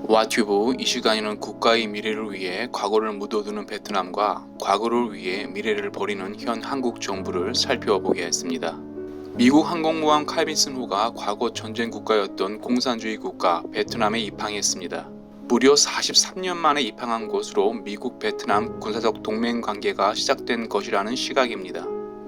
와튜브 이 시간에는 국가의 미래를 위해 과거를 묻어두는 베트남과 과거를 위해 미래를 버리는 현 한국 정부를 살펴보겠습니다. 미국 항공모함 칼빈슨호가 과거 전쟁 국가였던 공산주의 국가 베트남에 입항했습니다. 무려 43년 만에 입항한 것으로 미국 베트남 군사적 동맹 관계가 시작된 것이라는 시각입니다.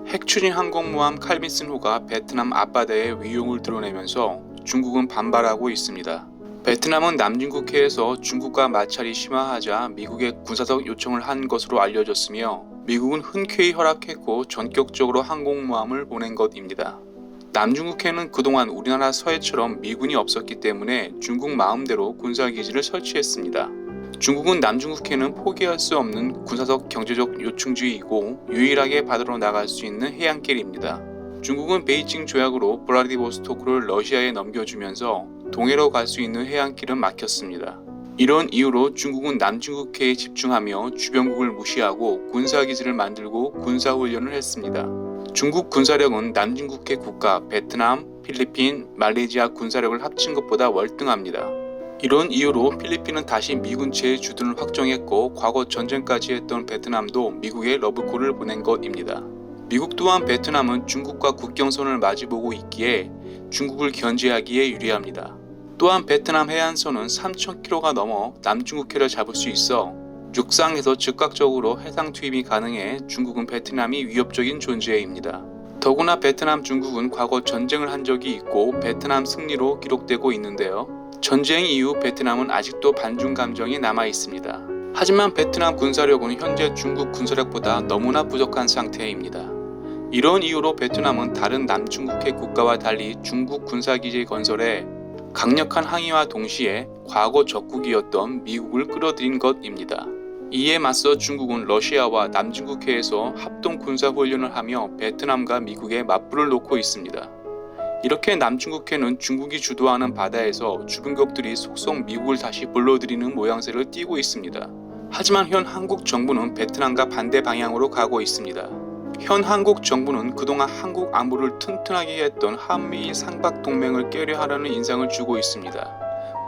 핵추진 항공모함 칼빈슨호가 베트남 앞바다에 위용을 드러내면서 중국은 반발하고 있습니다. 베트남은 남중국해에서 중국과 마찰이 심화하자 미국에 군사적 요청을 한 것으로 알려졌으며 미국은 흔쾌히 허락했고 전격적으로 항공모함을 보낸 것입니다. 남중국해는 그동안 우리나라 서해처럼 미군이 없었기 때문에 중국 마음대로 군사기지를 설치했습니다. 중국은 남중국해는 포기할 수 없는 군사적 경제적 요충지이고 유일하게 바다로 나갈 수 있는 해안길입니다. 중국은 베이징 조약으로 블라디보스토크를 러시아에 넘겨주면서 동해로 갈 수 있는 해안길은 막혔습니다. 이런 이유로 중국은 남중국해에 집중하며 주변국을 무시하고 군사기지를 만들고 군사훈련을 했습니다. 중국 군사력은 남중국해 국가 베트남, 필리핀, 말레이시아 군사력을 합친 것보다 월등합니다. 이런 이유로 필리핀은 다시 미군 제주둔을 확정했고 과거 전쟁까지 했던 베트남도 미국에 러브콜을 보낸 것입니다. 미국 또한 베트남은 중국과 국경선을 마주보고 있기에 중국을 견제하기에 유리합니다. 또한 베트남 해안선은 3,000km가 넘어 남중국해를 잡을 수 있어 육상에서 즉각적으로 해상 투입이 가능해 중국은 베트남이 위협적인 존재입니다. 더구나 베트남 중국은 과거 전쟁을 한 적이 있고 베트남 승리로 기록되고 있는데요. 전쟁 이후 베트남은 아직도 반중 감정이 남아 있습니다. 하지만 베트남 군사력은 현재 중국 군사력보다 너무나 부족한 상태입니다. 이런 이유로 베트남은 다른 남중국해 국가와 달리 중국 군사기지 건설에 강력한 항의와 동시에 과거 적국이었던 미국을 끌어들인 것입니다. 이에 맞서 중국은 러시아와 남중국해에서 합동 군사훈련을 하며 베트남과 미국에 맞불을 놓고 있습니다. 이렇게 남중국해는 중국이 주도하는 바다에서 주변국들이 속속 미국을 다시 불러들이는 모양새를 띠고 있습니다. 하지만 현 한국 정부는 베트남과 반대 방향으로 가고 있습니다. 현 한국 정부는 그동안 한국 안보를 튼튼하게 했던 한미일 삼각동맹을 깨려하려는 인상을 주고 있습니다.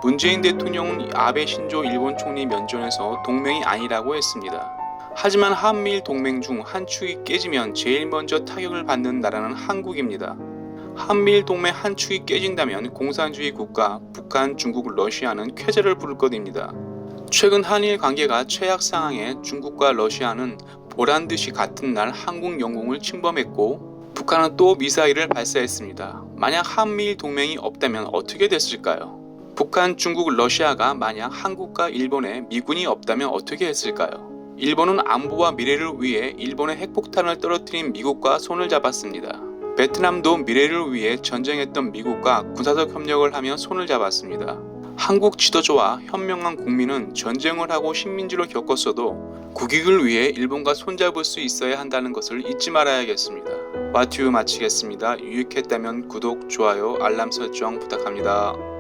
문재인 대통령은 아베 신조 일본 총리 면전에서 동맹이 아니라고 했습니다. 하지만 한미일 동맹 중 한 축이 깨지면 제일 먼저 타격을 받는 나라는 한국입니다. 한미일 동맹 한 축이 깨진다면 공산주의 국가 북한, 중국, 러시아는 쾌재를 부를 것입니다. 최근 한일 관계가 최악 상황에 중국과 러시아는 보란듯이 같은 날 한국 영공을 침범했고 북한은 또 미사일을 발사했습니다. 만약 한미일 동맹이 없다면 어떻게 됐을까요? 북한, 중국, 러시아가 만약 한국과 일본에 미군이 없다면 어떻게 했을까요? 일본은 안보와 미래를 위해 일본의 핵폭탄을 떨어뜨린 미국과 손을 잡았습니다. 베트남도 미래를 위해 전쟁했던 미국과 군사적 협력을 하며 손을 잡았습니다. 한국 지도자와 현명한 국민은 전쟁을 하고 식민지를 겪었어도 국익을 위해 일본과 손잡을 수 있어야 한다는 것을 잊지 말아야겠습니다. 와튜브 마치겠습니다. 유익했다면 구독, 좋아요, 알람 설정 부탁합니다.